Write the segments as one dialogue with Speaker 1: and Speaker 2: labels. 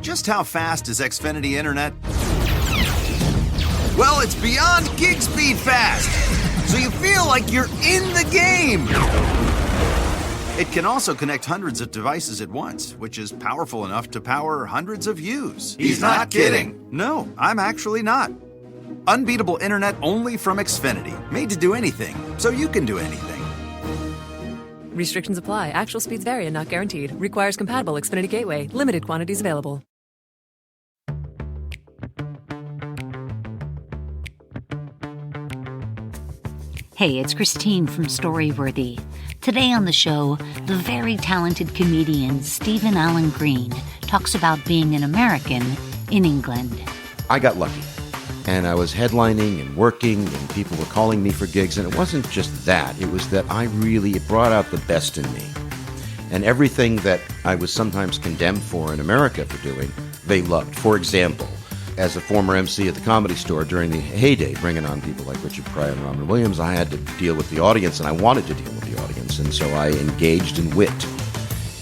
Speaker 1: Just how fast is Xfinity Internet? Well, it's beyond gig speed fast, so you feel like you're in the game. It can also connect hundreds of devices at once, which is powerful enough to power hundreds of U's.
Speaker 2: He's not kidding.
Speaker 1: No, I'm actually not. Unbeatable internet only from Xfinity. Made to do anything, so you can do anything.
Speaker 3: Restrictions apply. Actual speeds vary and not guaranteed. Requires compatible Xfinity Gateway. Limited quantities available.
Speaker 4: Hey, it's Christine from Storyworthy. Today on the show, the very talented comedian Stephen Allen Green talks about being an American in England.
Speaker 5: I got lucky, and I was headlining and working, and people were calling me for gigs, and it wasn't just that. It was that it brought out the best in me. And everything that I was sometimes condemned for in America for doing, they loved. For example, as a former MC at the Comedy Store during the heyday, bringing on people like Richard Pryor and Robin Williams, I had to deal with the audience, and I wanted to deal with the audience, and so I engaged in wit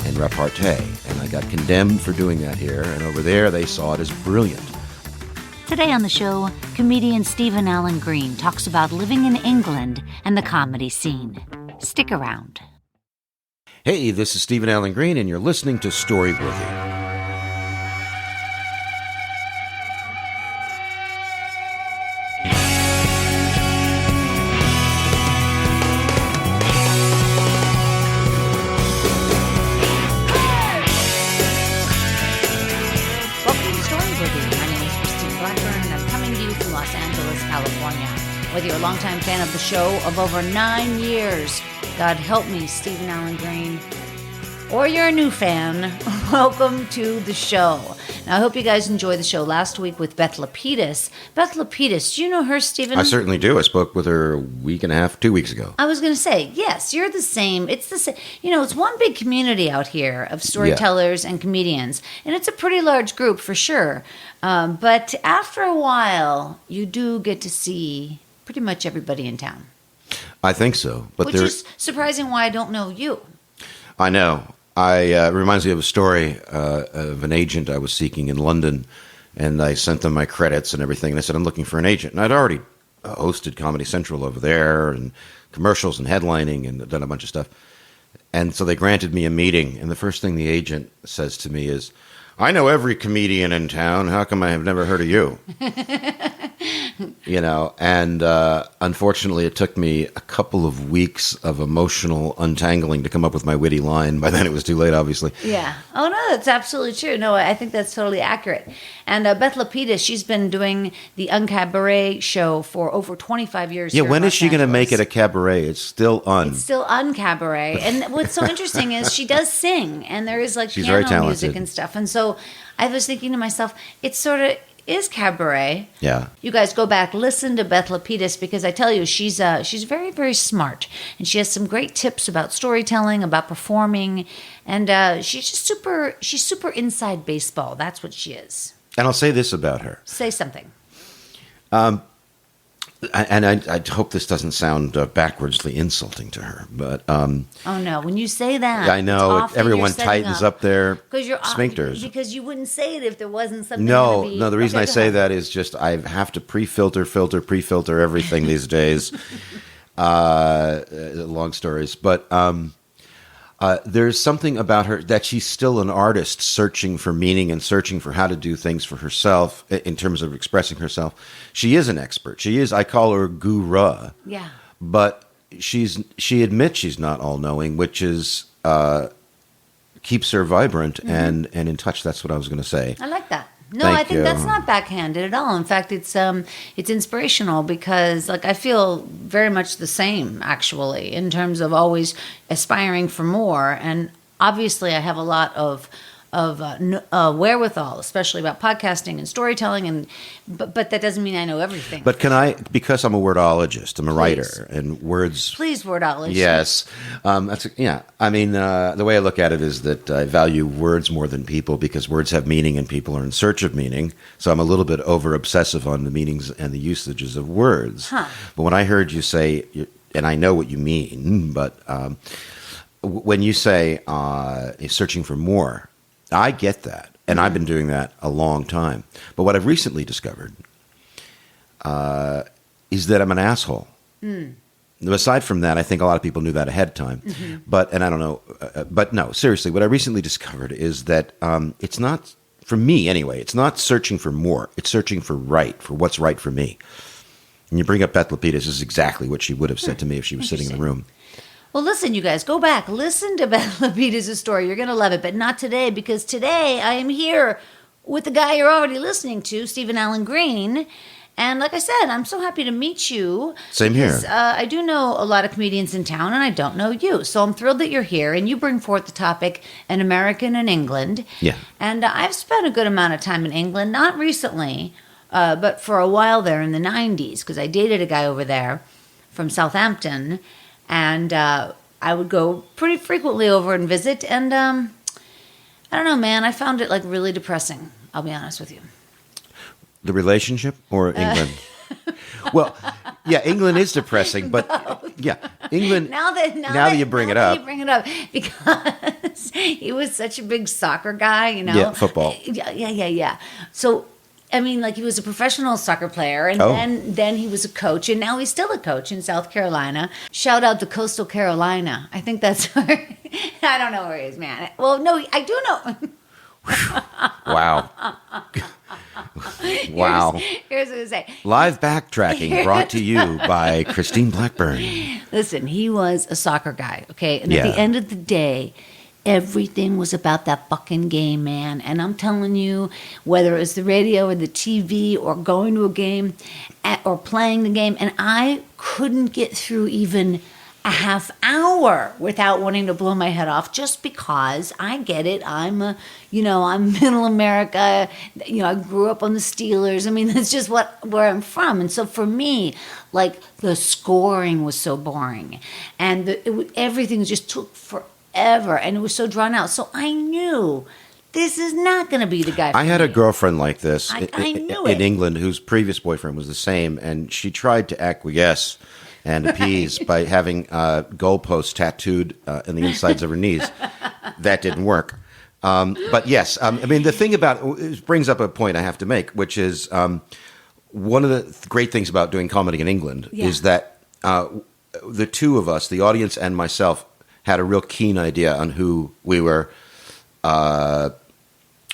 Speaker 5: and repartee, and I got condemned for doing that here, and over there they saw it as brilliant.
Speaker 4: Today on the show, comedian Stephen Allen Green talks about living in England and the comedy scene. Stick around.
Speaker 5: Hey, this is Stephen Allen Green, and you're listening to Storyworthy.
Speaker 4: Whether you're a longtime fan of the show of over 9 years, God help me, Stephen Allen Green, or you're a new fan, welcome to the show. Now, I hope you guys enjoyed the show last week with Beth Lapidus. Beth Lapidus, do you know her, Stephen?
Speaker 5: I certainly do. I spoke with her a week and a half, 2 weeks ago.
Speaker 4: I was going to say, yes, you're the same. It's the same. You know, it's one big community out here of storytellers and comedians, and it's a pretty large group for sure. But after a while, you do get to see pretty much everybody in town.
Speaker 5: I think so. But
Speaker 4: which is surprising why I don't know you.
Speaker 5: I know. It reminds me of a story of an agent I was seeking in London, and I sent them my credits and everything, and I said, I'm looking for an agent. And I'd already hosted Comedy Central over there, and commercials and headlining, and done a bunch of stuff. And so they granted me a meeting, and the first thing the agent says to me is, I know every comedian in town. How come I have never heard of you? You know, and unfortunately, it took me a couple of weeks of emotional untangling to come up with my witty line. By then, it was too late, obviously.
Speaker 4: Yeah. Oh, no, that's absolutely true. No, I think that's totally accurate. And Beth Lapidus, she's been doing the Uncabaret show for over 25 years.
Speaker 5: Yeah, when is she going to make it a cabaret? It's still
Speaker 4: It's still Uncabaret. And what's so interesting is she does sing, and there is like
Speaker 5: She's very
Speaker 4: piano
Speaker 5: talented.
Speaker 4: music and stuff. And so I was thinking to myself, it sort of is cabaret.
Speaker 5: Yeah.
Speaker 4: You guys go back, listen to Beth Lapidus, because I tell you, she's very, very smart, and she has some great tips about storytelling, about performing, and she's super inside baseball. That's what she is.
Speaker 5: And I'll say this about her.
Speaker 4: Say something.
Speaker 5: And I hope this doesn't sound backwardsly insulting to her, but
Speaker 4: oh no, when you say that,
Speaker 5: I know
Speaker 4: it's
Speaker 5: everyone tightens up their sphincters.
Speaker 4: Because you wouldn't say it if there wasn't something.
Speaker 5: No. The reason I say that is just I have to pre-filter everything these days. Long stories, but there's something about her that she's still an artist searching for meaning and searching for how to do things for herself in terms of expressing herself. She is an expert. I call her guru.
Speaker 4: Yeah.
Speaker 5: But she admits she's not all-knowing, which is keeps her vibrant and in touch. That's what I was going to say.
Speaker 4: I like that. No,
Speaker 5: Thank
Speaker 4: I think
Speaker 5: you.
Speaker 4: that's not backhanded at all. In fact, it's inspirational because I feel very much the same actually in terms of always aspiring for more. And obviously, I have a lot of wherewithal, especially about podcasting and storytelling, but that doesn't mean I know everything.
Speaker 5: But can I, because I'm a wordologist, I'm a writer, and words...
Speaker 4: Please, wordologist.
Speaker 5: Yes. I mean, the way I look at it is that I value words more than people because words have meaning and people are in search of meaning. So I'm a little bit over-obsessive on the meanings and the usages of words.
Speaker 4: Huh.
Speaker 5: But when I heard you say, and I know what you mean, but when you say searching for more... I get that. And I've been doing that a long time. But what I've recently discovered is that I'm an asshole. Aside from that, I think a lot of people knew that ahead of time. And I don't know. But no, seriously, what I recently discovered is that it's not, for me anyway, it's not searching for more. It's searching for what's right for me. And you bring up Beth Lapidus, this is exactly what she would have said to me if she was sitting in the room.
Speaker 4: Well, listen, you guys, go back. Listen to Beth Lapidus' story. You're going to love it, but not today, because today I am here with the guy you're already listening to, Stephen Allen Green. And like I said, I'm so happy to meet you.
Speaker 5: Same here.
Speaker 4: I do know a lot of comedians in town, and I don't know you. So I'm thrilled that you're here, and you bring forth the topic, An American in England.
Speaker 5: Yeah.
Speaker 4: And I've spent a good amount of time in England, not recently, but for a while there in the 90s, because I dated a guy over there from Southampton, and I would go pretty frequently over and visit, and I don't know, man, I found it like really depressing, I'll be honest with you.
Speaker 5: The relationship or England? Well, yeah, England is depressing, but yeah, England.
Speaker 4: Now that
Speaker 5: you bring it up,
Speaker 4: because he was such a big soccer guy, you know.
Speaker 5: Yeah, football.
Speaker 4: Yeah. So, I mean, like, he was a professional soccer player, and then he was a coach, and now he's still a coach in South Carolina. Shout out to Coastal Carolina. I think that's where. I don't know where he is, man. Well, no, I do know.
Speaker 5: Wow. Wow.
Speaker 4: Here's what I say.
Speaker 5: Live backtracking brought to you by Christine Blackburn.
Speaker 4: Listen, he was a soccer guy, okay? And at the end of the day, everything was about that fucking game, man. And I'm telling you, whether it was the radio or the TV or going to a game or playing the game, and I couldn't get through even a half hour without wanting to blow my head off, just because I get it. I'm middle America. I grew up on the Steelers. I mean, that's just where I'm from. And so for me, like, the scoring was so boring, and everything just took forever, and it was so drawn out. So I knew this is not going to be the guy for
Speaker 5: I had
Speaker 4: me.
Speaker 5: a girlfriend like this
Speaker 4: I knew
Speaker 5: in
Speaker 4: it.
Speaker 5: England whose previous boyfriend was the same, and she tried to acquiesce and appease by having goalposts tattooed in the insides of her knees. That didn't work. But yes, I mean, the thing about it brings up a point I have to make, which is one of the great things about doing comedy in England is that the two of us, the audience and myself, had a real keen idea on who we were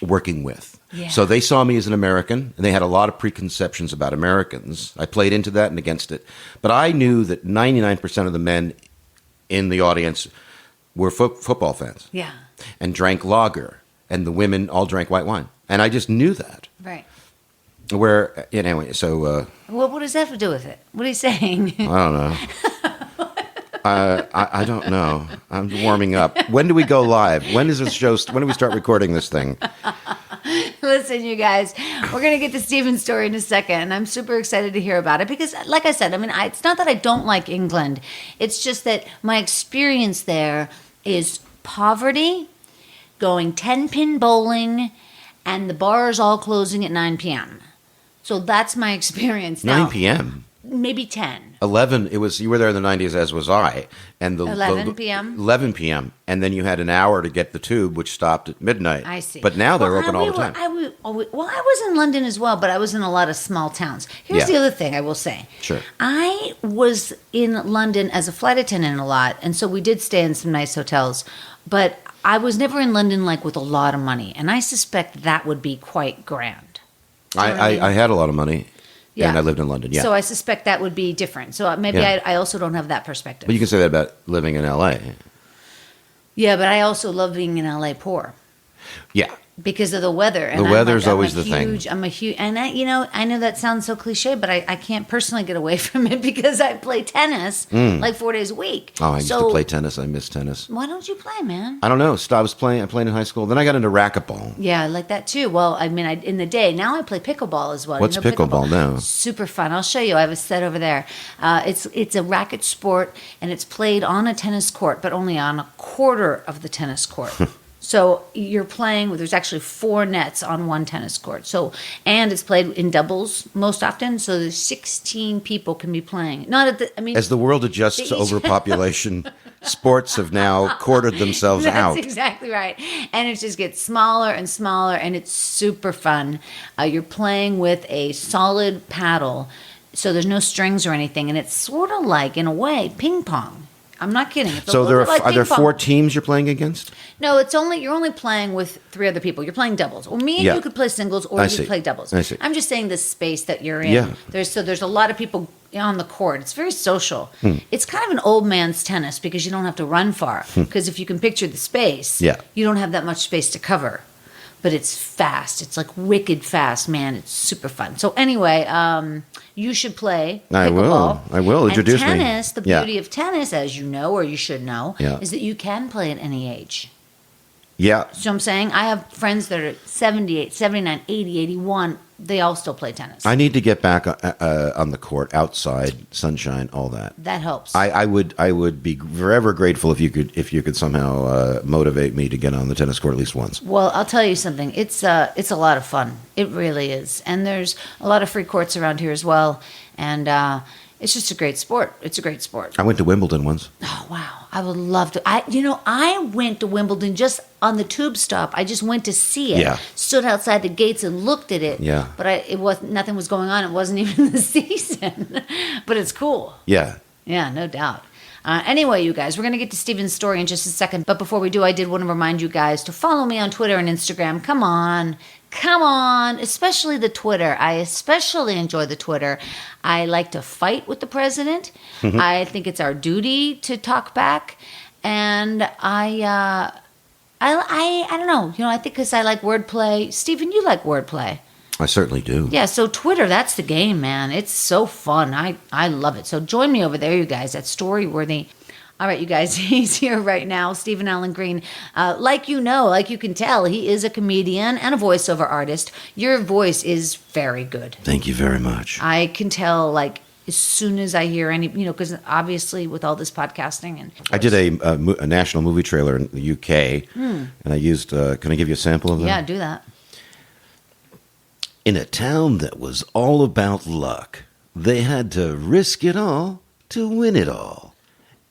Speaker 5: working with. Yeah. So they saw me as an American, and they had a lot of preconceptions about Americans. I played into that and against it. But I knew that 99% of the men in the audience were football fans.
Speaker 4: Yeah.
Speaker 5: And drank lager, and the women all drank white wine. And I just knew that.
Speaker 4: Right.
Speaker 5: Anyway, so...
Speaker 4: Well, what does that have to do with it? What are you saying?
Speaker 5: I don't know. I don't know. I'm warming up. When do we go live? When do we start recording this thing?
Speaker 4: Listen, you guys, we're going to get to Stephen's story in a second, and I'm super excited to hear about it because, like I said, I mean, it's not that I don't like England. It's just that my experience there is poverty, going 10-pin bowling, and the bars all closing at 9 p.m. So that's my experience now.
Speaker 5: 9 p.m.?
Speaker 4: Maybe 10.
Speaker 5: 11, you were there in the 90s, as was I. And
Speaker 4: 11 p.m.?
Speaker 5: 11 p.m. And then you had an hour to get the tube, which stopped at midnight.
Speaker 4: I see.
Speaker 5: But now they're open all the time.
Speaker 4: I was in London as well, but I was in a lot of small towns. Here's the other thing I will say.
Speaker 5: Sure.
Speaker 4: I was in London as a flight attendant a lot, and so we did stay in some nice hotels. But I was never in London, like, with a lot of money, and I suspect that would be quite grand.
Speaker 5: I had a lot of money.
Speaker 4: Yeah.
Speaker 5: And I lived in London, yeah.
Speaker 4: So I suspect that would be different. So maybe I also don't have that perspective.
Speaker 5: But you can say that about living in L.A.
Speaker 4: Yeah, but I also love being in L.A. poor.
Speaker 5: Yeah.
Speaker 4: Because of the weather. And
Speaker 5: the weather's always the thing.
Speaker 4: I'm a huge, and I know that sounds so cliche, but I can't personally get away from it because I play tennis like 4 days a week.
Speaker 5: Oh, I used to play tennis. I miss tennis.
Speaker 4: Why don't you play, man?
Speaker 5: I don't know. I played in high school. Then I got into racquetball.
Speaker 4: Yeah, I like that too. Well, I mean, in the day, now I play pickleball as well.
Speaker 5: What's pickleball now?
Speaker 4: Super fun. I'll show you. I have a set over there. It's a racket sport, and it's played on a tennis court, but only on a quarter of the tennis court. So you're playing, there's actually 4 nets on one tennis court. So, and it's played in doubles most often. So there's 16 people can be playing. Not at the, I mean.
Speaker 5: As the world adjusts to overpopulation, sports have now quartered themselves out.
Speaker 4: That's exactly right. And it just gets smaller and smaller, and it's super fun. You're playing with a solid paddle, so there's no strings or anything. And it's sort of like, in a way, ping pong. I'm not kidding. It's
Speaker 5: So
Speaker 4: are
Speaker 5: there 4 teams you're playing against?
Speaker 4: No, you're only playing with 3 other people. You're playing doubles. Or me and
Speaker 5: Yeah.
Speaker 4: you could play singles, or
Speaker 5: I
Speaker 4: you
Speaker 5: see.
Speaker 4: could play doubles.
Speaker 5: I see.
Speaker 4: I'm just saying the space that you're in.
Speaker 5: Yeah.
Speaker 4: There's a lot of people on the court. It's very social. It's kind of an old man's tennis because you don't have to run far. Because if you can picture the space,
Speaker 5: Yeah.
Speaker 4: you don't have that much space to cover. But it's fast. It's like wicked fast, man. It's super fun. So anyway, you should play pickleball.
Speaker 5: I will. Introduce me.
Speaker 4: And tennis, the
Speaker 5: Yeah.
Speaker 4: beauty of tennis, as you know, or you should know,
Speaker 5: Yeah.
Speaker 4: is that you can play at any age.
Speaker 5: Yeah.
Speaker 4: So I'm saying I have friends that are 78, 79, 80, 81. They all still play tennis.
Speaker 5: I need to get back on the court, outside, sunshine, all that.
Speaker 4: That helps.
Speaker 5: I would be forever grateful if you could somehow motivate me to get on the tennis court at least once.
Speaker 4: Well, I'll tell you something. It's a lot of fun. It really is. And there's a lot of free courts around here as well. And it's just a great sport. It's a great sport.
Speaker 5: I went to Wimbledon once.
Speaker 4: Oh, wow. I would love to. I went to Wimbledon just on the tube stop. I just went to see it.
Speaker 5: Yeah.
Speaker 4: Stood outside the gates and looked at it.
Speaker 5: Yeah.
Speaker 4: But nothing was going on. It wasn't even the season. But it's cool.
Speaker 5: Yeah.
Speaker 4: Yeah, no doubt. Anyway, you guys, we're going to get to Steven's story in just a second. But before we do, I did want to remind you guys to follow me on Twitter and Instagram. Come on, especially the Twitter. I especially enjoy the Twitter. I like to fight with the president. I think it's our duty to talk back. And I don't know. I think because I like wordplay. Steven, you like wordplay.
Speaker 5: I certainly do.
Speaker 4: Yeah, so Twitter, that's the game, man. It's so fun. I love it. So join me over there, you guys, at Storyworthy. All right, you guys, he's here right now, Steven Allen Green. Like you can tell, he is a comedian and a voiceover artist. Your voice is very good.
Speaker 5: Thank you very much.
Speaker 4: I can tell, as soon as I hear any, because obviously with all this podcasting and
Speaker 5: I did a national movie trailer in the UK, and I used. Can I give you a sample of that?
Speaker 4: Yeah, do that.
Speaker 5: In a town that was all about luck, they had to risk it all to win it all.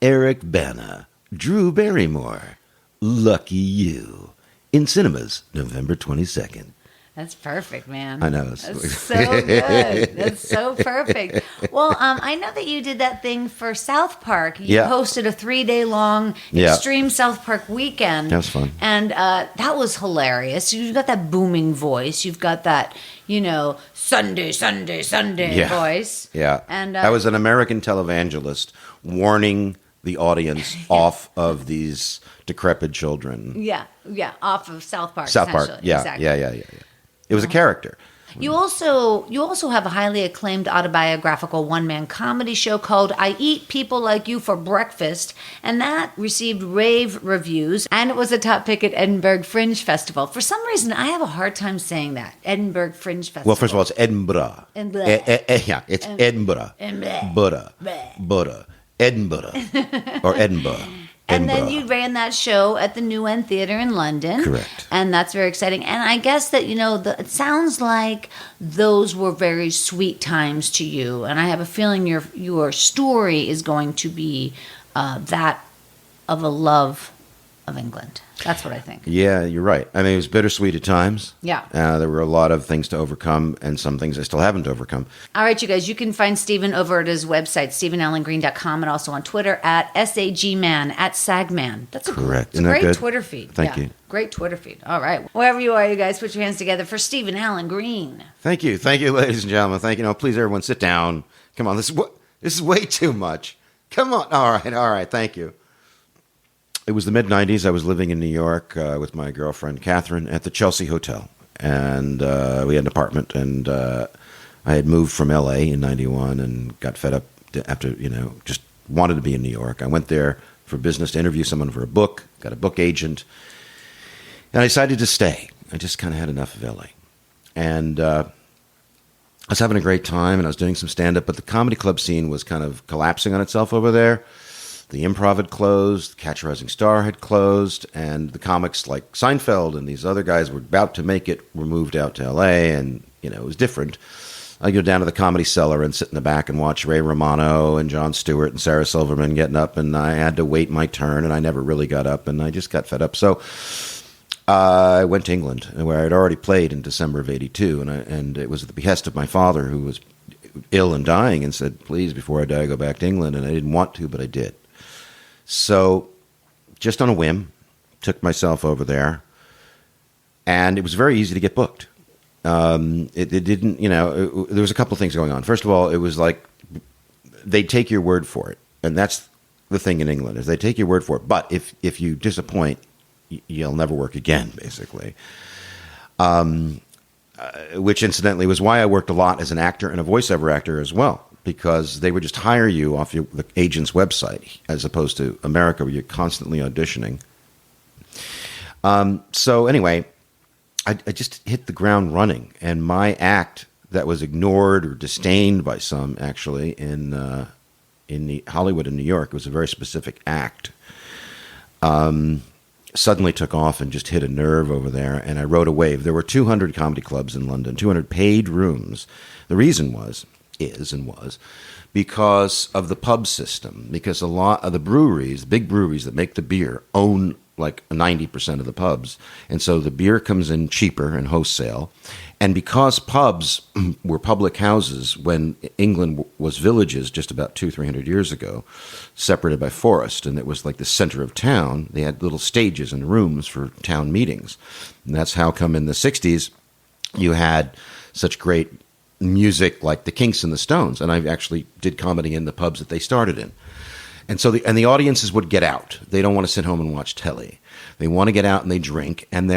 Speaker 5: Eric Bana, Drew Barrymore, Lucky You. In cinemas, November 22nd.
Speaker 4: That's perfect, man.
Speaker 5: I know.
Speaker 4: That's so good. That's so perfect. Well, I know that you did that thing for South Park. You hosted a 3-day-long Extreme South Park weekend.
Speaker 5: That was fun.
Speaker 4: And that was hilarious. You've got that booming voice. You've got that, Sunday voice.
Speaker 5: Yeah.
Speaker 4: And
Speaker 5: I was an American televangelist warning the audience off of these decrepit children.
Speaker 4: Yeah, off of South Park.
Speaker 5: South Park. Yeah,
Speaker 4: exactly.
Speaker 5: yeah. It was a character.
Speaker 4: You also have a highly acclaimed autobiographical one-man comedy show called I Eat People Like You for Breakfast, and that received rave reviews, and it was a top pick at Edinburgh Fringe Festival. For some reason, I have a hard time saying that. Edinburgh Fringe Festival.
Speaker 5: Well, first of all, it's Edinburgh. Yeah, it's Edinburgh. Buddha. Edinburgh. Or Edinburgh.
Speaker 4: And then you ran that show at the New End Theatre in London.
Speaker 5: Correct.
Speaker 4: And that's very exciting. And I guess that, it sounds like those were very sweet times to you. And I have a feeling your story is going to be that of a love of England. That's what I think.
Speaker 5: Yeah, you're right. I mean, it was bittersweet at times.
Speaker 4: Yeah.
Speaker 5: There were a lot of things to overcome and some things I still haven't overcome.
Speaker 4: All right, you guys, you can find Steven over at his website, StevenAllenGreen.com, and also on Twitter at SAGman, at SAGman. That's
Speaker 5: correct.
Speaker 4: It's a great
Speaker 5: good?
Speaker 4: Twitter feed.
Speaker 5: Thank you.
Speaker 4: Great Twitter feed. All right. Wherever you are, you guys, put your hands together for Steven Allen Green.
Speaker 5: Thank you. Thank you, ladies and gentlemen. Thank you. Please, everyone, sit down. Come on. This is way too much. Come on. All right. Thank you. It was the mid-'90s. I was living in New York with my girlfriend, Catherine, at the Chelsea Hotel. And we had an apartment. And I had moved from L.A. in 91 and got fed up after, just wanted to be in New York. I went there for business to interview someone for a book, got a book agent. And I decided to stay. I just kind of had enough of L.A. And I was having a great time, and I was doing some stand-up. But the comedy club scene was kind of collapsing on itself over there. The Improv had closed, Catch a Rising Star had closed, and the comics like Seinfeld and these other guys were about to make it, were moved out to L.A., and, it was different. I'd go down to the Comedy Cellar and sit in the back and watch Ray Romano and Jon Stewart and Sarah Silverman getting up, and I had to wait my turn, and I never really got up, and I just got fed up. So I went to England, where I'd already played in December of '82, and it was at the behest of my father, who was ill and dying, and said, please, before I die, go back to England. And I didn't want to, but I did. So just on a whim, took myself over there, and it was very easy to get booked. It didn't, there was a couple of things going on. First of all, it was like they take your word for it, and that's the thing in England, is they take your word for it. But if you disappoint, you'll never work again, basically. Which incidentally was why I worked a lot as an actor and a voiceover actor as well, because they would just hire you off the agent's website, as opposed to America, where you're constantly auditioning. So anyway, I just hit the ground running, and my act that was ignored or disdained by some, actually, in Hollywood and New York, it was a very specific act, suddenly took off and just hit a nerve over there, and I rode a wave. There were 200 comedy clubs in London, 200 paid rooms. The reason was because of the pub system, because a lot of the breweries, big breweries that make the beer, own like 90% of the pubs. And so the beer comes in cheaper and wholesale. And because pubs were public houses when England was villages just about 200-300 years ago, separated by forest, and it was like the center of town, they had little stages and rooms for town meetings. And that's how come in the 60s you had such great music like the Kinks and the Stones. And I actually did comedy in the pubs that they started in. And so the audiences would get out. They don't want to sit home and watch telly. They want to get out and they drink. And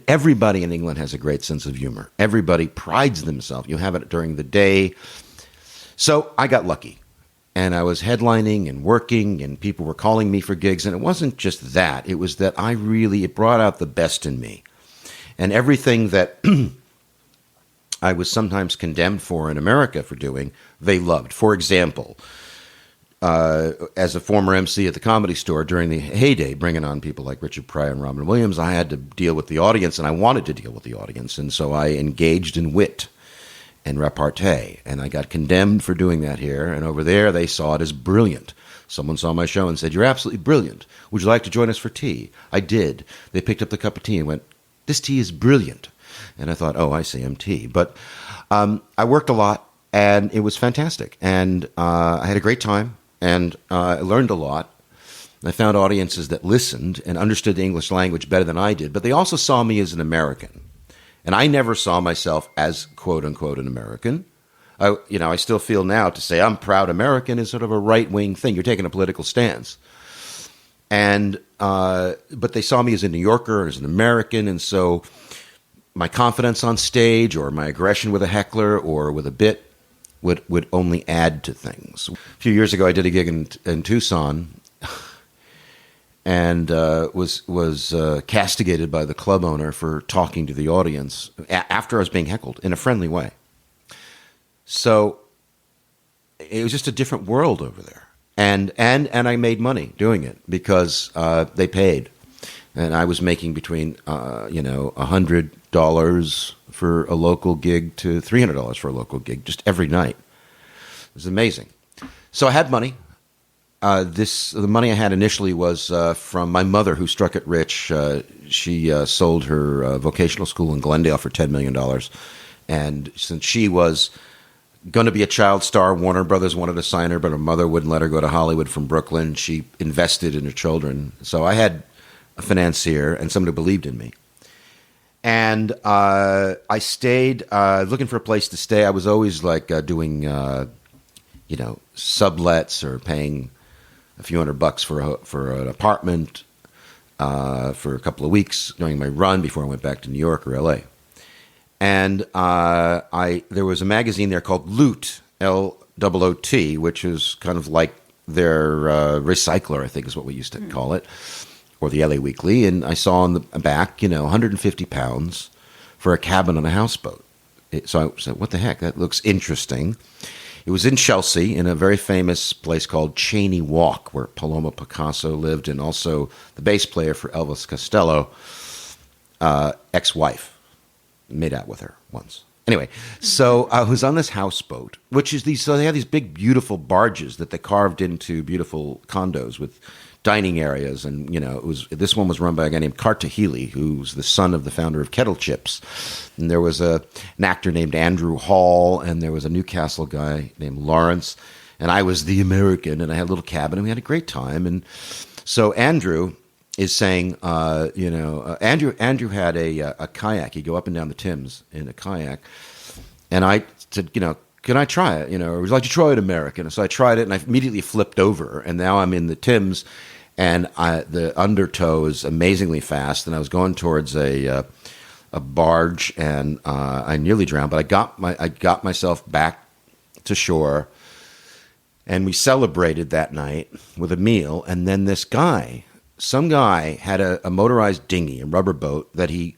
Speaker 5: everybody in England has a great sense of humor. Everybody prides themselves. You have it during the day. So I got lucky. And I was headlining and working, and people were calling me for gigs. And it wasn't just that. It was that it brought out the best in me. And everything that I was sometimes condemned for in America for doing, they loved. For example, as a former MC at the Comedy Store during the heyday, bringing on people like Richard Pryor and Robin Williams, I had to deal with the audience, and I wanted to deal with the audience. And so I engaged in wit and repartee, and I got condemned for doing that here. And over there, they saw it as brilliant. Someone saw my show and said, "You're absolutely brilliant. Would you like to join us for tea?" I did. They picked up the cup of tea and went, "This tea is brilliant." And I thought, oh, I see, I'm tea. But I worked a lot, and it was fantastic. And I had a great time. And I learned a lot. I found audiences that listened and understood the English language better than I did. But they also saw me as an American. And I never saw myself as, quote, unquote, an American. I still feel now to say I'm proud American is sort of a right-wing thing. You're taking a political stance. And but they saw me as a New Yorker, as an American. And so my confidence on stage, or my aggression with a heckler or with a bit, would only add to things. A few years ago, I did a gig in Tucson, and was castigated by the club owner for talking to the audience after I was being heckled in a friendly way. So it was just a different world over there, and I made money doing it because they paid, and I was making between $100 for a local gig to $300 for a local gig just every night. It was amazing. So I had money. The money I had initially was from my mother, who struck it rich. She sold her vocational school in Glendale for $10 million. And since she was going to be a child star, Warner Brothers wanted to sign her, but her mother wouldn't let her go to Hollywood from Brooklyn. She invested in her children. So I had a financier and somebody who believed in me. And I stayed looking for a place to stay. I was always like doing, sublets or paying a few $100 for an apartment for a couple of weeks during my run before I went back to New York or LA. And there was a magazine there called Loot, L-O-O-T, which is kind of like their recycler, I think is what we used to call it, or the LA Weekly. And I saw on the back, £150 for a cabin on a houseboat. So I said, what the heck? That looks interesting. It was in Chelsea, in a very famous place called Cheney Walk, where Paloma Picasso lived, and also the bass player for Elvis Costello, ex-wife, made out with her once. Anyway, so I was on this houseboat, which is so they have these big, beautiful barges that they carved into beautiful condos with dining areas, and this one was run by a guy named Carter Healy, who's the son of the founder of Kettle Chips, and there was an actor named Andrew Hall, and there was a Newcastle guy named Lawrence, and I was the American, and I had a little cabin, and we had a great time. And so Andrew is saying, Andrew had a kayak. He'd go up and down the Thames in a kayak, and I said, can I try it? Or would you like to try it, American? So I tried it, and I immediately flipped over, and now I'm in the Thames, and the undertow is amazingly fast, and I was going towards a barge, and I nearly drowned, but I got myself back to shore, and we celebrated that night with a meal, and then some guy had a motorized dinghy, a rubber boat that he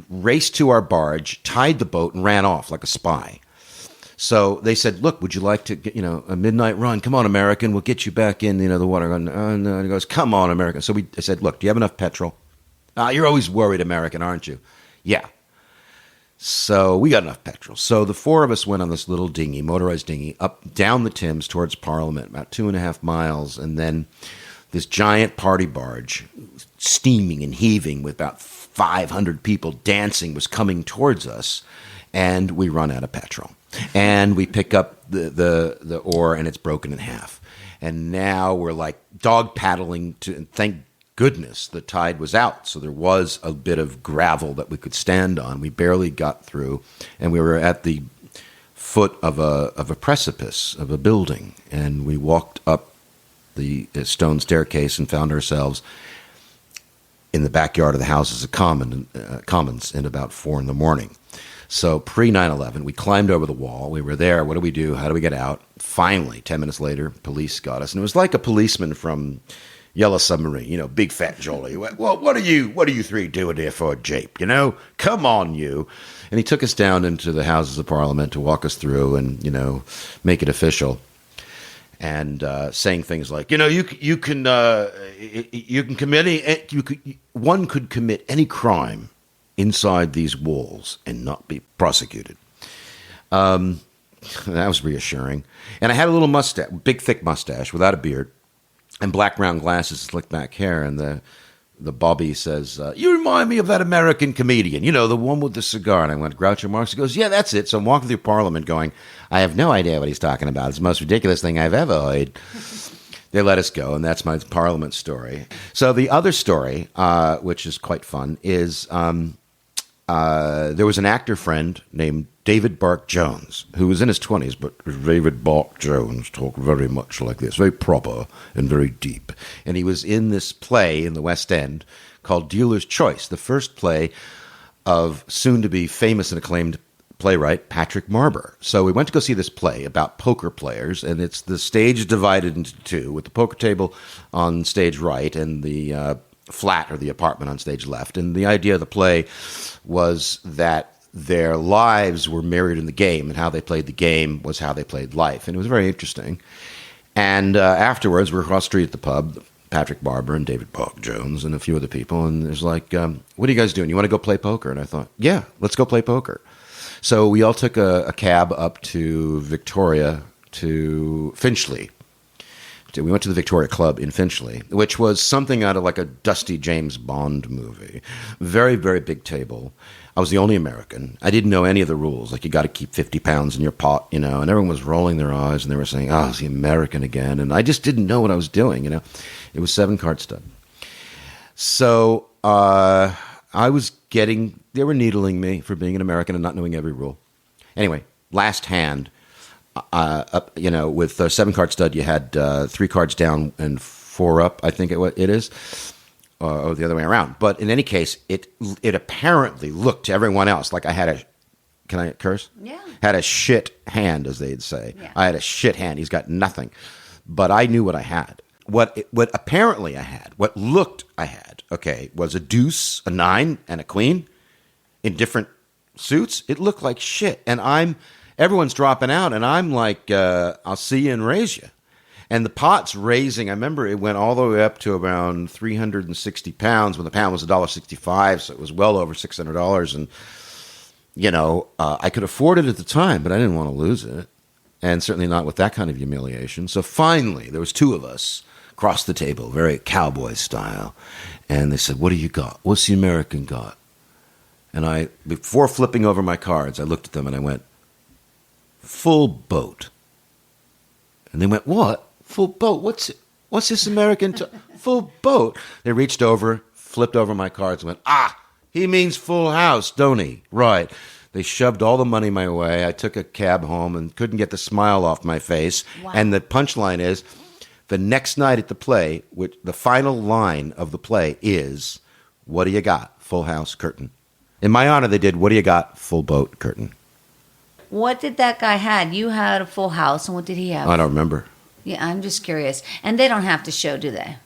Speaker 5: raced to our barge, tied the boat, and ran off like a spy. So they said, look, would you like to get, a midnight run? Come on, American, we'll get you back in, the water. Oh, no. And he goes, come on, American. So I said, look, do you have enough petrol? You're always worried, American, aren't you? Yeah. So we got enough petrol. So the four of us went on this little dinghy, motorized dinghy, up down the Thames towards Parliament, about 2.5 miles. And then this giant party barge, steaming and heaving with about 500 people dancing, was coming towards us. And we run out of petrol. And we pick up the oar, and it's broken in half. And now we're like dog paddling and thank goodness the tide was out. So there was a bit of gravel that we could stand on. We barely got through, and we were at the foot of a precipice of a building. And we walked up the stone staircase and found ourselves in the backyard of the Houses of Commons in about 4 a.m. So pre-9/11, we climbed over the wall. We were there. What do we do? How do we get out? Finally, 10 minutes later, police got us. And it was like a policeman from Yellow Submarine, big fat jolly. Well, what are you three doing here for, Jape? Come on, you. And he took us down into the Houses of Parliament to walk us through and, make it official. And saying things like, one could commit any crime inside these walls and not be prosecuted. That was reassuring. And I had a little mustache, big thick mustache without a beard, and black round glasses, slick back hair. And the Bobby says, you remind me of that American comedian, the one with the cigar. And I went, Groucho Marx. He goes, yeah, that's it. So I'm walking through Parliament going, I have no idea what he's talking about. It's the most ridiculous thing I've ever heard. They let us go, and that's my Parliament story. So the other story, which is quite fun, is there was an actor friend named David Bark Jones, who was in his 20s, but David Bark Jones talked very much like this, very proper and very deep. And he was in this play in the West End called Dealer's Choice, the first play of soon-to-be famous and acclaimed playwright Patrick Marber. So we went to go see this play about poker players, and it's the stage divided into two, with the poker table on stage right and the flat or the apartment on stage left. And the idea of the play was that their lives were mirrored in the game, and how they played the game was how they played life. And it was very interesting. And afterwards, we're across the street at the pub, Patrick Barber and David Bark Jones and a few other people. And there's like, what are you guys doing? You want to go play poker? And I thought, yeah, let's go play poker. So we all took a cab up to Victoria to Finchley. We went to the Victoria Club in Finchley, which was something out of like a dusty James Bond movie. Very, very big table. I was the only American. I didn't know any of the rules. Like, you got to keep 50 pounds in your pot, and everyone was rolling their eyes, and they were saying, oh, it's the American again. And I just didn't know what I was doing, It was 7-card stud. So I was they were needling me for being an American and not knowing every rule. Anyway, last hand. With 7-card stud, you had 3 cards down and 4 up, I think it is, or the other way around. But in any case, it apparently looked to everyone else like I had can I curse?
Speaker 4: Yeah.
Speaker 5: Had a shit hand, as they'd say.
Speaker 4: Yeah.
Speaker 5: I had a shit hand. He's got nothing. But I knew what I had. What apparently I had, what looked I had, was a deuce, a 9, and a queen in different suits. It looked like shit. And everyone's dropping out, and I'm like, I'll see you and raise you. And the pot's raising. I remember it went all the way up to around 360 pounds when the pound was $1.65, so it was well over $600. And, I could afford it at the time, but I didn't want to lose it. And certainly not with that kind of humiliation. So finally, there was two of us across the table, very cowboy style. And they said, what do you got? What's the American got? And before flipping over my cards, I looked at them and I went, full boat. And they went, what? Full boat? What's this American? Full boat. They reached over, flipped over my cards and went, he means full house, don't he? Right. They shoved all the money my way. I took a cab home and couldn't get the smile off my face.
Speaker 4: Wow.
Speaker 5: And the punchline is, the next night at the play, the final line of the play is, what do you got? Full house, curtain. In my honor, they did, what do you got? Full boat, curtain.
Speaker 4: What did that guy had? You had a full house, and what did he have?
Speaker 5: I don't remember.
Speaker 4: Yeah, I'm just curious. And they don't have to show, do they?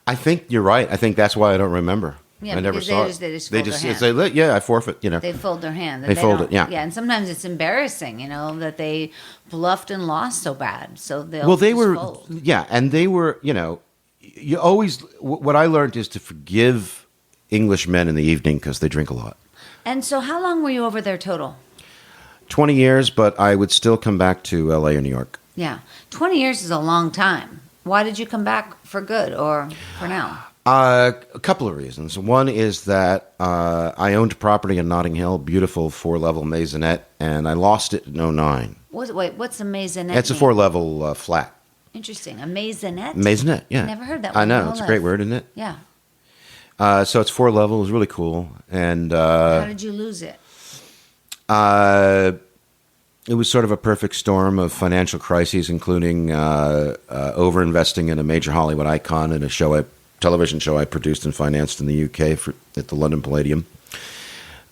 Speaker 5: I think you're right. I think that's why I don't remember.
Speaker 4: Yeah,
Speaker 5: I never
Speaker 4: because
Speaker 5: saw
Speaker 4: they
Speaker 5: it.
Speaker 4: just fold their hand.
Speaker 5: Say, yeah, I forfeit,
Speaker 4: They fold their hand.
Speaker 5: They fold
Speaker 4: don't-
Speaker 5: it, yeah.
Speaker 4: Yeah, and sometimes it's embarrassing, that they bluffed and lost so bad. So they'll
Speaker 5: Well, they
Speaker 4: just
Speaker 5: were,
Speaker 4: fold.
Speaker 5: yeah, and they were, you always, what I learned is to forgive English men in the evening because they drink a lot.
Speaker 4: And so how long were you over there total?
Speaker 5: 20 years, but I would still come back to L.A. or New York.
Speaker 4: Yeah. 20 years is a long time. Why did you come back for good or for now?
Speaker 5: A couple of reasons. One is that I owned property in Notting Hill, beautiful 4-level maisonette, and I lost it in 2009.
Speaker 4: What's a maisonette?
Speaker 5: It's a
Speaker 4: mean?
Speaker 5: 4-level flat.
Speaker 4: Interesting. A maisonette?
Speaker 5: Maisonette, yeah.
Speaker 4: Never heard that
Speaker 5: I
Speaker 4: one
Speaker 5: know.
Speaker 4: in my
Speaker 5: It's a
Speaker 4: life.
Speaker 5: great word, isn't it?
Speaker 4: Yeah.
Speaker 5: So it's 4 level. It was really cool. And
Speaker 4: How did you lose it?
Speaker 5: it was sort of a perfect storm of financial crises, including over-investing in a major Hollywood icon and a television show I produced and financed in the UK at the London Palladium.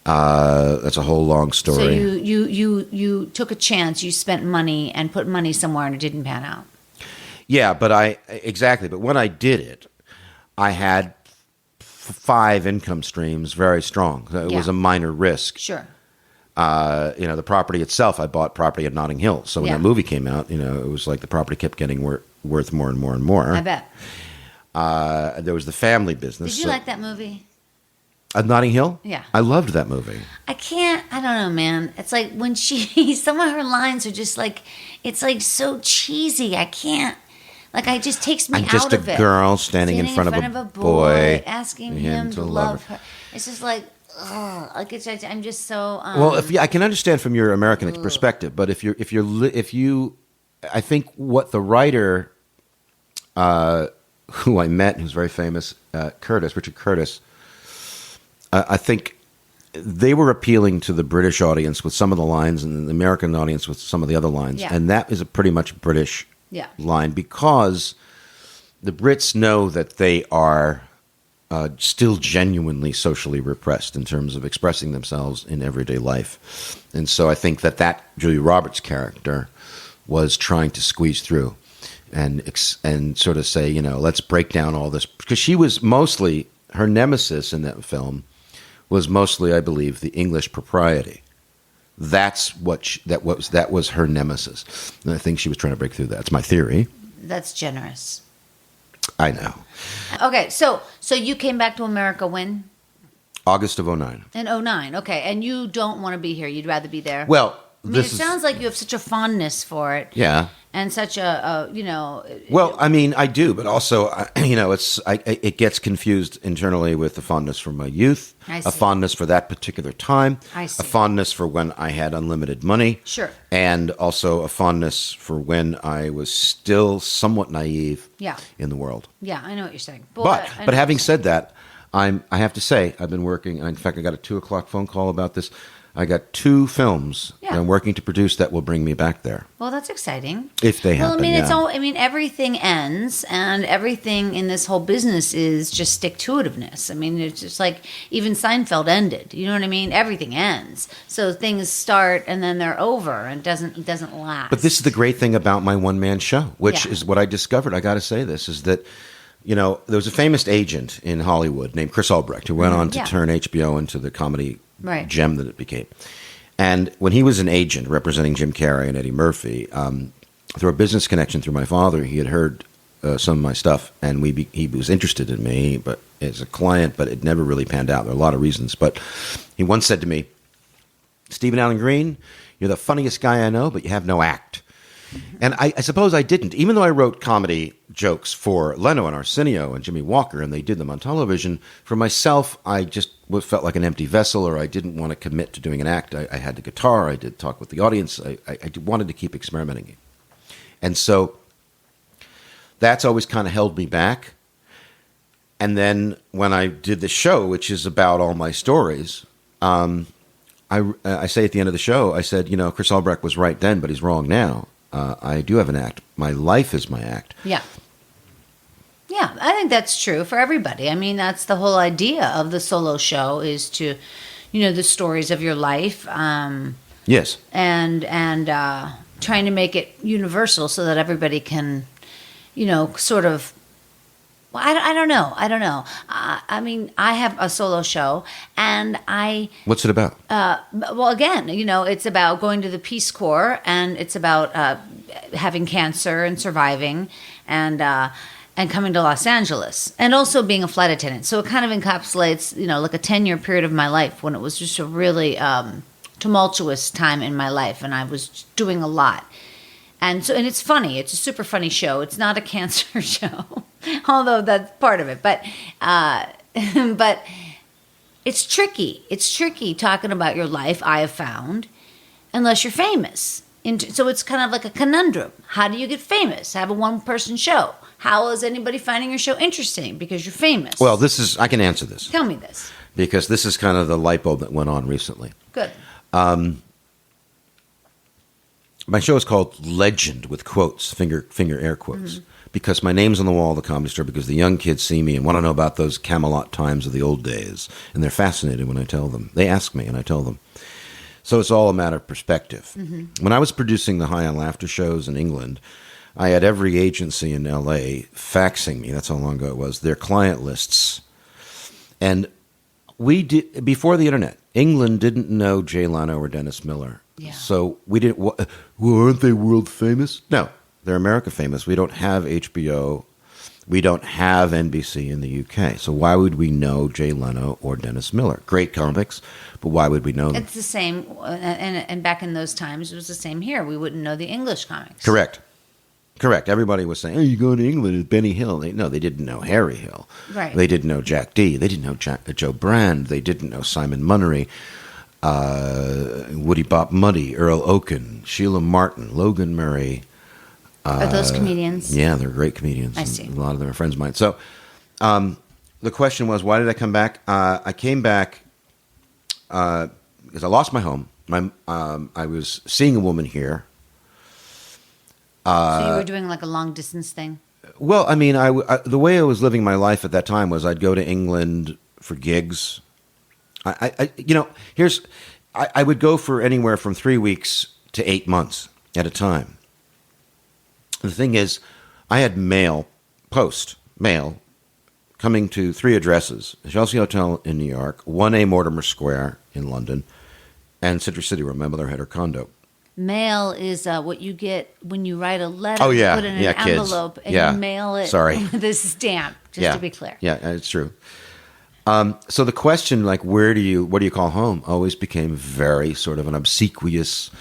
Speaker 5: That's a whole long story.
Speaker 4: So you took a chance. You spent money and put money somewhere and it didn't pan out.
Speaker 5: Yeah, but exactly. But when I did it, I had 5 income streams very strong. It was
Speaker 4: Yeah.
Speaker 5: a minor risk.
Speaker 4: Sure.
Speaker 5: The property itself, I bought property at Notting Hill. So when
Speaker 4: Yeah.
Speaker 5: that movie came out, it was like the property kept getting worth more and more and more.
Speaker 4: I bet.
Speaker 5: There was the family business.
Speaker 4: Did you like that movie?
Speaker 5: Notting Hill?
Speaker 4: Yeah.
Speaker 5: I loved that movie.
Speaker 4: I don't know, man. It's like when some of her lines are just like, it's like so cheesy. I can't, it just takes me
Speaker 5: I'm
Speaker 4: out
Speaker 5: just a
Speaker 4: of it.
Speaker 5: girl standing in front of a boy,
Speaker 4: asking him to love her. It's just like, ugh. I'm just so.
Speaker 5: Well, I can understand from your American perspective, but if you, I think what the writer, who I met, who's very famous, Richard Curtis, I think they were appealing to the British audience with some of the lines and the American audience with some of the other lines.
Speaker 4: Yeah.
Speaker 5: And that is a pretty much British
Speaker 4: Yeah.
Speaker 5: line because the Brits know that they are still genuinely socially repressed in terms of expressing themselves in everyday life. And so I think that Julia Roberts character was trying to squeeze through and sort of say, let's break down all this. Because she was mostly, her nemesis in that film was mostly, I believe, the English propriety. That was her nemesis, and I think she was trying to break through that. That's my theory.
Speaker 4: That's generous.
Speaker 5: I know.
Speaker 4: Okay, so you came back to America when?
Speaker 5: August of 2009.
Speaker 4: In 2009. Okay, and you don't want to be here. You'd rather be there.
Speaker 5: Well,
Speaker 4: it sounds like you have such a fondness for it.
Speaker 5: Yeah.
Speaker 4: And such
Speaker 5: Well, I mean, I do, but also, it gets confused internally with the fondness for my youth,
Speaker 4: I see.
Speaker 5: a fondness for that particular time,
Speaker 4: I see.
Speaker 5: a fondness for when I had unlimited money,
Speaker 4: Sure.
Speaker 5: and also a fondness for when I was still somewhat naive
Speaker 4: Yeah.
Speaker 5: in the world.
Speaker 4: Yeah, I know what you're saying.
Speaker 5: But
Speaker 4: I know
Speaker 5: having
Speaker 4: what
Speaker 5: said that, I have to say I've been working. In fact, I got a 2:00 phone call about this. I got 2 films
Speaker 4: Yeah.
Speaker 5: that I'm working to produce that will bring me back there
Speaker 4: Well, that's exciting.
Speaker 5: if they happen.
Speaker 4: Well, I mean,
Speaker 5: yeah.
Speaker 4: everything ends, and everything in this whole business is just stick-to-itiveness. I mean, it's just like even Seinfeld ended. You know what I mean? Everything ends, so things start and then they're over, and it doesn't last.
Speaker 5: But this is the great thing about my one-man show, which
Speaker 4: Yeah.
Speaker 5: is what I discovered. I got to say this is that, there was a famous agent in Hollywood named Chris Albrecht who went on to
Speaker 4: Yeah.
Speaker 5: turn HBO into the comedy
Speaker 4: Right.
Speaker 5: gem that it became. And when he was an agent representing Jim Carrey and Eddie Murphy, through a business connection through my father, he had heard some of my stuff, and he was interested in me, but as a client, but it never really panned out. There are a lot of reasons, but he once said to me, "Stephen Allen Green, you're the funniest guy I know, but you have no act." And I suppose I didn't, even though I wrote comedy jokes for Leno and Arsenio and Jimmy Walker, and they did them on television. For myself, I just felt like an empty vessel, or I didn't want to commit to doing an act. I had the guitar, I did talk with the audience, I wanted to keep experimenting. And so that's always kind of held me back. And then when I did the show, which is about all my stories, I say at the end of the show, I said, Chris Albrecht was right then, but he's wrong now. I do have an act. My life is my act.
Speaker 4: Yeah. Yeah, I think that's true for everybody. I mean, that's the whole idea of the solo show is to, the stories of your life.
Speaker 5: Yes.
Speaker 4: And trying to make it universal so that everybody can, sort of. Well, I don't know. I mean, I have a solo show, and
Speaker 5: What's it about?
Speaker 4: Well, again, it's about going to the Peace Corps, and it's about having cancer and surviving, and coming to Los Angeles, and also being a flight attendant. So it kind of encapsulates, like a 10-year period of my life when it was just a really tumultuous time in my life, and I was doing a lot. And it's funny. It's a super funny show. It's not a cancer show, although that's part of it. But it's tricky. It's tricky talking about your life, I have found, unless you're famous. So it's kind of like a conundrum. How do you get famous? Have a one-person show. How is anybody finding your show interesting? Because you're famous.
Speaker 5: Well, I can answer this.
Speaker 4: Tell me this.
Speaker 5: Because this is kind of the light bulb that went on recently.
Speaker 4: Good.
Speaker 5: My show is called Legend with quotes, finger air quotes, because my name's on the wall of the Comedy Store, because the young kids see me and want to know about those Camelot times of the old days, and they're fascinated when I tell them. They ask me, and I tell them. So it's all a matter of perspective. When I was producing the High on Laughter shows in England, I had every agency in L.A. faxing me, that's how long ago it was, their client lists. And we did, before the internet, England didn't know Jay Leno or Dennis Miller.
Speaker 4: Yeah.
Speaker 5: So we didn't. Well, aren't they world famous? No, they're America famous. We don't have HBO. We don't have NBC in the UK. So why would we know Jay Leno or Dennis Miller? Great comics, but why would we know them?
Speaker 4: It's the same, and back in those times, it was the same here. We wouldn't know the English comics.
Speaker 5: Correct. Everybody was saying, "Oh, you go to England with Benny Hill." They didn't know Harry Hill.
Speaker 4: Right.
Speaker 5: They didn't know Jack Dee. They didn't know Joe Brand. They didn't know Simon Munnery. Woody Bop Muddy, Earl Oaken, Sheila Martin, Logan Murray.
Speaker 4: Are those comedians?
Speaker 5: Yeah, they're great comedians.
Speaker 4: I see.
Speaker 5: A lot of them are friends of mine. So the question was, why did I come back? I came back because I lost my home. I was seeing a woman here.
Speaker 4: So you were doing like a long distance thing?
Speaker 5: Well, I mean, the way I was living my life at that time was I'd go to England for gigs. I would go for anywhere from 3 weeks to 8 months at a time. The thing is, I had mail coming to 3 addresses: the Chelsea Hotel in New York, 1A Mortimer Square in London, and Citrus City, where my mother had her condo.
Speaker 4: Mail is what you get when you write a letter.
Speaker 5: Oh, yeah.
Speaker 4: Put it in
Speaker 5: Yeah,
Speaker 4: an
Speaker 5: kids.
Speaker 4: envelope and
Speaker 5: Yeah.
Speaker 4: you mail it
Speaker 5: Sorry.
Speaker 4: with a stamp, just to be clear.
Speaker 5: Yeah, it's true. So the question, like, what do you call home, always became very sort of an obsequious,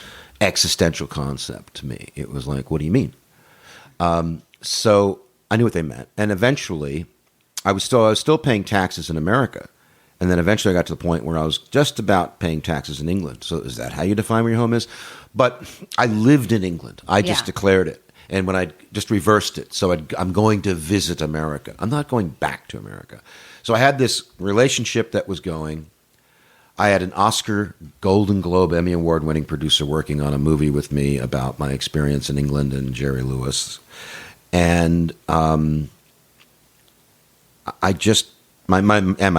Speaker 5: existential concept to me. It was like, what do you mean? So I knew what they meant, and eventually, I was still paying taxes in America, and then eventually I got to the point where I was just about paying taxes in England. So is that how you define where your home is? But I lived in England. I just declared it. And when I just reversed it, so I'm going to visit America. I'm not going back to America. So I had this relationship that was going. I had an Oscar, Golden Globe, Emmy Award-winning producer working on a movie with me about my experience in England, and Jerry Lewis. And my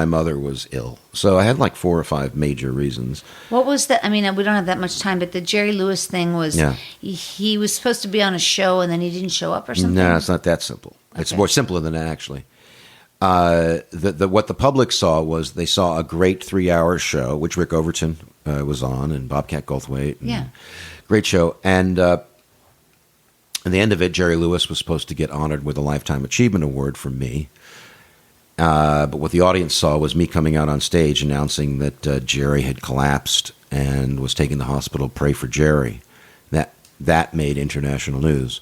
Speaker 5: mother was ill. So I had like 4 or 5 major reasons.
Speaker 4: What was that? I mean, we don't have that much time, but the Jerry Lewis thing was, he was supposed to be on a show and then he didn't show up or something? No,
Speaker 5: it's not that simple. Okay. It's more simpler than that, actually. What the public saw was they saw a great 3-hour show, which Rick Overton was on, and Bobcat Goldthwait. And
Speaker 4: Yeah.
Speaker 5: Great show. And at the end of it, Jerry Lewis was supposed to get honored with a Lifetime Achievement Award from me. But what the audience saw was me coming out on stage announcing that Jerry had collapsed and was taken to the hospital. Pray for Jerry. That made international news.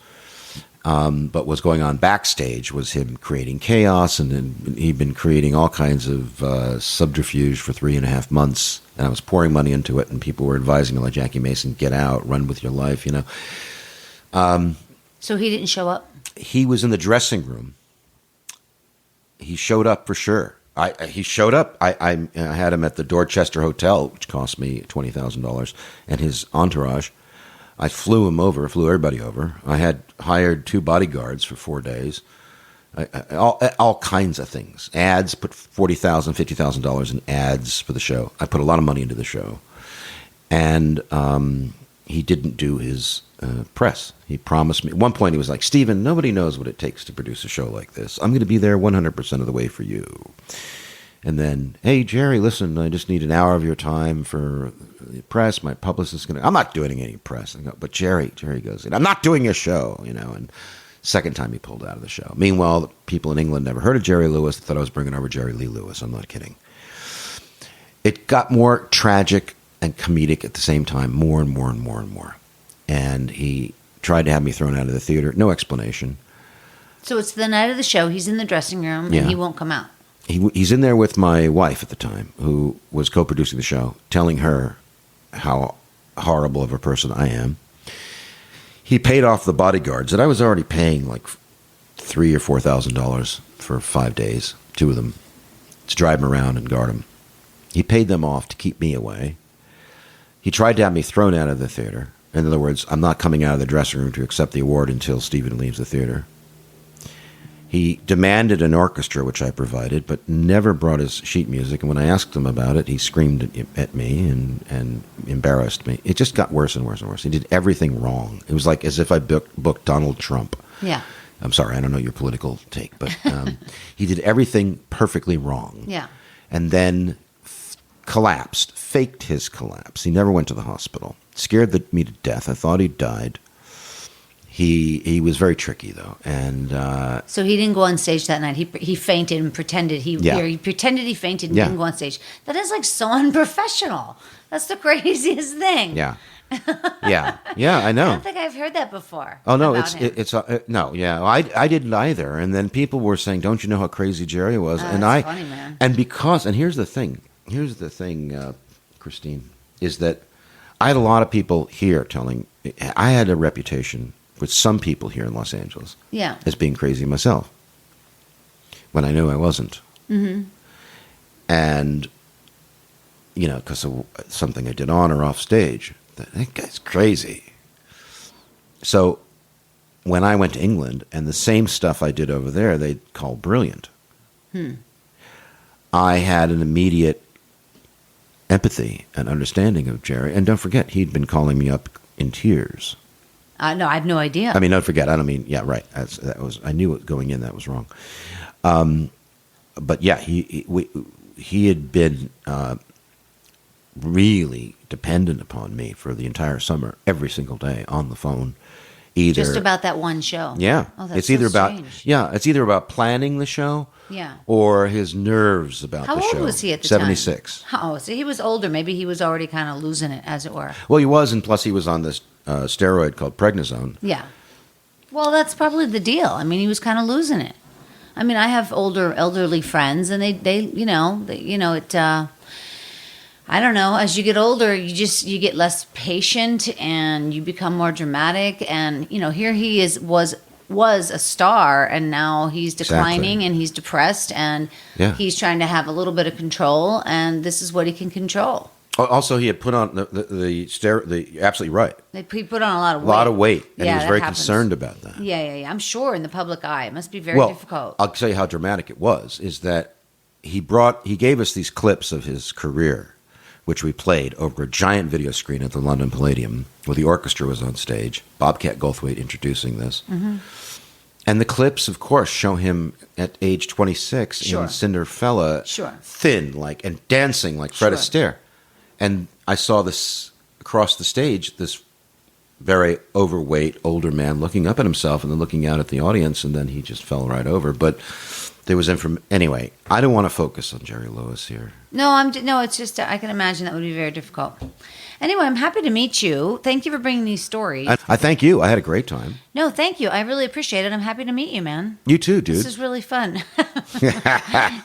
Speaker 5: But what's going on backstage was him creating chaos, and then he'd been creating all kinds of subterfuge for 3.5 months. And I was pouring money into it, and people were advising me, like Jackie Mason, get out, run with your life, you know.
Speaker 4: So he didn't show up?
Speaker 5: He was in the dressing room. He showed up for sure. He showed up. I had him at the Dorchester Hotel, which cost me $20,000, and his entourage. I flew everybody over. I had hired 2 bodyguards for 4 days. All kinds of things. Ads, put $40,000, $50,000 in ads for the show. I put a lot of money into the show. And he didn't do his press. He promised me. At one point, he was like, Stephen, nobody knows what it takes to produce a show like this. I'm going to be there 100% of the way for you. And then, hey, Jerry, listen, I just need an hour of your time for the press. My publicist is going to... I'm not doing any press. I go, but Jerry goes, I'm not doing a show, you know. And second time he pulled out of the show. Meanwhile, the people in England never heard of Jerry Lewis. They thought I was bringing over Jerry Lee Lewis. I'm not kidding. It got more tragic and comedic at the same time, more and more and more and more. And he tried to have me thrown out of the theater. No explanation.
Speaker 4: So it's the night of the show. He's in the dressing room,
Speaker 5: Yeah.
Speaker 4: and he won't come out.
Speaker 5: He's in there with my wife at the time, who was co-producing the show, telling her how horrible of a person I am. He paid off the bodyguards that I was already paying like $3,000 or $4,000 for 5 days, 2 of them, to drive him around and guard him. He paid them off to keep me away. He tried to have me thrown out of the theater. In other words, I'm not coming out of the dressing room to accept the award until Stephen leaves the theater. He demanded an orchestra, which I provided, but never brought his sheet music. And when I asked him about it, he screamed at me and embarrassed me. It just got worse and worse and worse. He did everything wrong. It was like as if I booked Donald Trump.
Speaker 4: Yeah.
Speaker 5: I'm sorry, I don't know your political take, but he did everything perfectly wrong.
Speaker 4: Yeah.
Speaker 5: And then collapsed, faked his collapse. He never went to the hospital. Scared me to death. I thought he died. He was very tricky though, and
Speaker 4: So he didn't go on stage that night. He fainted and pretended he pretended he fainted and
Speaker 5: Yeah.
Speaker 4: didn't go on stage. That is like so unprofessional. That's the craziest thing.
Speaker 5: yeah, I know.
Speaker 4: I don't think I've heard that before.
Speaker 5: Oh no,
Speaker 4: about him.
Speaker 5: no, yeah, I didn't either. And then people were saying, "Don't you know how crazy Jerry was?" And
Speaker 4: that's funny, man.
Speaker 5: and here's the thing, Christine, is that I had a lot of people here telling. I had a reputation with some people here in Los Angeles
Speaker 4: Yeah.
Speaker 5: as being crazy myself, when I knew I wasn't. Mm-hmm. And you know, because of something I did on or off stage, that guy's crazy. So when I went to England, and the same stuff I did over there, they call brilliant. I had an immediate empathy and understanding of Jerry. And don't forget, he'd been calling me up in tears.
Speaker 4: No, I have no idea.
Speaker 5: I mean, don't forget, I don't mean, yeah, right. That was, I knew it going in, that was wrong. But yeah, he had been really dependent upon me for the entire summer, every single day on the phone. Either
Speaker 4: Just about that one show.
Speaker 5: yeah,
Speaker 4: Oh, that's
Speaker 5: it's either
Speaker 4: so
Speaker 5: about
Speaker 4: strange.
Speaker 5: it's either about planning the show,
Speaker 4: Yeah.
Speaker 5: or his nerves about
Speaker 4: How
Speaker 5: the
Speaker 4: old
Speaker 5: show.
Speaker 4: was he at the
Speaker 5: 76.
Speaker 4: time? Oh, so he was older. Maybe he was already kind of losing it, as it were.
Speaker 5: Well, he was, and plus he was on this steroid called prednisone.
Speaker 4: Yeah. Well, that's probably the deal. I mean, he was kind of losing it. I mean, I have elderly friends, and they it. I don't know. As you get older, you get less patient, and you become more dramatic. And here he was a star, and now he's declining,
Speaker 5: Exactly.
Speaker 4: and he's depressed, and
Speaker 5: Yeah.
Speaker 4: he's trying to have a little bit of control, and this is what he can control.
Speaker 5: Also, he had put on the absolutely right.
Speaker 4: He put on a lot of
Speaker 5: A
Speaker 4: weight.
Speaker 5: lot of weight, and
Speaker 4: Yeah,
Speaker 5: he was
Speaker 4: that
Speaker 5: very
Speaker 4: happens.
Speaker 5: concerned about that.
Speaker 4: Yeah. I'm sure in the public eye, it must be very
Speaker 5: Well,
Speaker 4: difficult.
Speaker 5: I'll tell you how dramatic it was, is that he gave us these clips of his career, which we played over a giant video screen at the London Palladium, where the orchestra was on stage, Bobcat Goldthwait introducing this. Mm-hmm. And the clips, of course, show him at age 26
Speaker 4: Sure.
Speaker 5: in Cinderella,
Speaker 4: Sure.
Speaker 5: thin, and dancing like Fred
Speaker 4: Sure.
Speaker 5: Astaire. And I saw this across the stage, this very overweight older man looking up at himself and then looking out at the audience, and then he just fell right over. But there was anyway, I don't want to focus on Jerry Lewis here.
Speaker 4: No, it's just I can imagine that would be very difficult. Anyway, I'm happy to meet you. Thank you for bringing these stories.
Speaker 5: I thank you. I had a great time.
Speaker 4: No, thank you. I really appreciate it. I'm happy to meet you, man.
Speaker 5: You too, dude.
Speaker 4: This is really fun.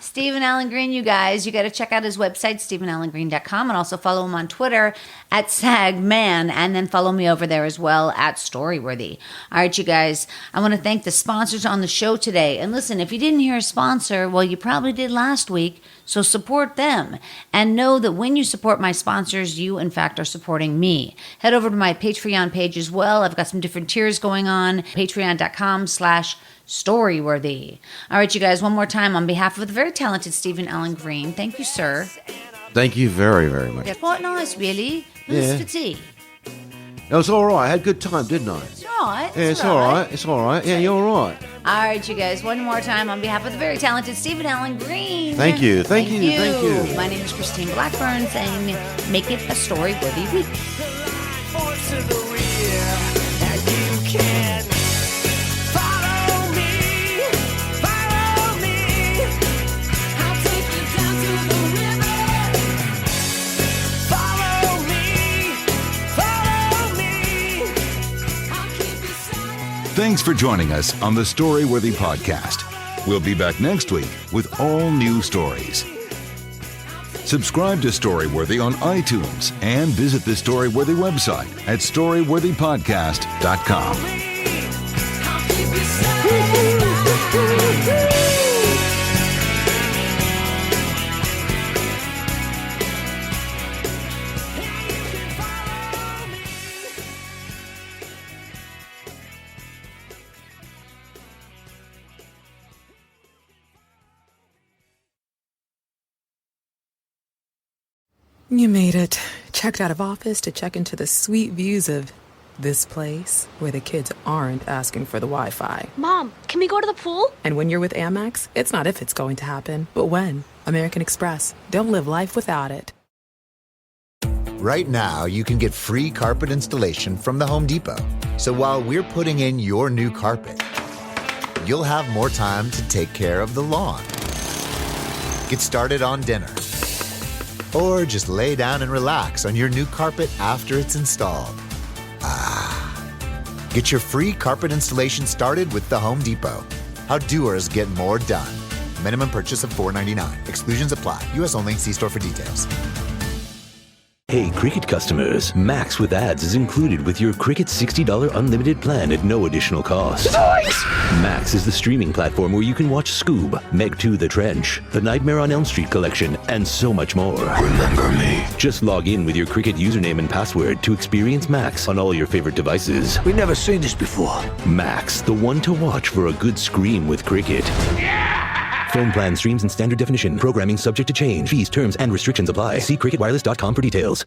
Speaker 4: Stephen Allen Green, you guys, you got to check out his website, StephenAllenGreen.com, and also follow him on Twitter at SagMan, and then follow me over there as well at Storyworthy. All right, you guys, I want to thank the sponsors on the show today. And listen, if you didn't hear a sponsor, well, you probably did last week, so support them. And know that when you support my sponsors, you, in fact, are supporting me. Head over to my Patreon page as well. I've got some different tiers going on. Patreon.com/Storyworthy. All right, you guys, one more time on behalf of the very talented Stephen Allen Green. Thank you, sir.
Speaker 5: Thank you very, very much.
Speaker 4: Yeah, quite nice, really. Who's for tea?
Speaker 5: It was all right. I had a good time, didn't I?
Speaker 4: It's all right.
Speaker 5: Yeah, it's all right. It's all right. Yeah, you're all right.
Speaker 4: All right, you guys, one more time on behalf of the very talented Stephen Allen Green.
Speaker 5: Thank you. Thank you. Thank you.
Speaker 4: My name is Christine Blackburn, saying make it a story-worthy week.
Speaker 2: Thanks for joining us on the Storyworthy Podcast. We'll be back next week with all new stories. Subscribe to Storyworthy on iTunes and visit the Storyworthy website at storyworthypodcast.com.
Speaker 6: You made it. Checked out of office to check into the sweet views of this place where the kids aren't asking for the Wi-Fi.
Speaker 7: Mom, can we go to the pool?
Speaker 6: And when you're with Amex, it's not if it's going to happen, but when. American Express. Don't live life without it.
Speaker 8: Right now, you can get free carpet installation from the Home Depot. So while we're putting in your new carpet, you'll have more time to take care of the lawn. Get started on dinner. Or just lay down and relax on your new carpet after it's installed. Get your free carpet installation started with the Home Depot. How doers get more done. Minimum purchase of $4.99. Exclusions apply. U.S. only. See store for details.
Speaker 9: Hey, Cricket customers, Max with ads is included with your Cricket $60 unlimited plan at no additional cost. Nice! Max is the streaming platform where you can watch Scoob, Meg 2 The Trench, The Nightmare on Elm Street collection, and so much more. Remember me. Just log in with your Cricket username and password to experience Max on all your favorite devices.
Speaker 10: We've never seen this before.
Speaker 9: Max, the one to watch for a good scream with Cricket. Phone plan streams in standard definition. Programming subject to change. Fees, terms, and restrictions apply. See cricketwireless.com for details.